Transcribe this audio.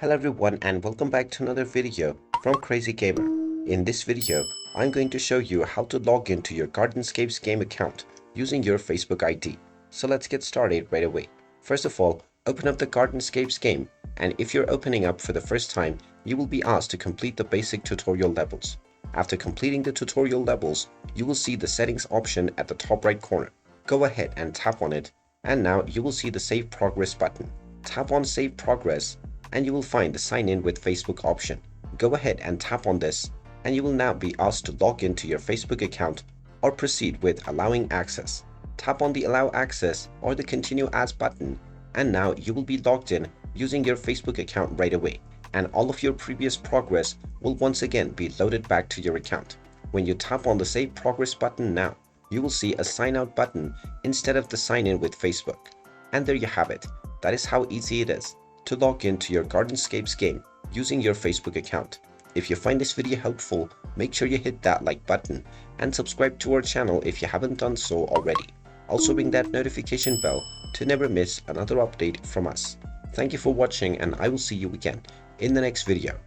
Hello everyone and welcome back to another video from Crazy Gamer. In this video, I'm going to show you how to log into your Gardenscapes game account using your Facebook ID. So let's get started right away. First of all, open up the Gardenscapes game, and if you're opening up for the first time, you will be asked to complete the basic tutorial levels. After completing the tutorial levels, you will see the settings option at the top right corner. Go ahead and tap on it, and now you will see the Save Progress button. Tap on Save Progress and you will find the Sign In with Facebook option. Go ahead and tap on this and you will now be asked to log into your Facebook account or proceed with allowing access. Tap on the Allow Access or the Continue As button and now you will be logged in using your Facebook account right away, and all of your previous progress will once again be loaded back to your account. When you tap on the Save Progress button now, you will see a Sign Out button instead of the Sign In with Facebook. And there you have it. That is how easy it is to log into your Gardenscapes game using your Facebook account. If you find this video helpful, make sure you hit that like button and subscribe to our channel if you haven't done so already. Also ring that notification bell to never miss another update from us. Thank you for watching and I will see you again in the next video.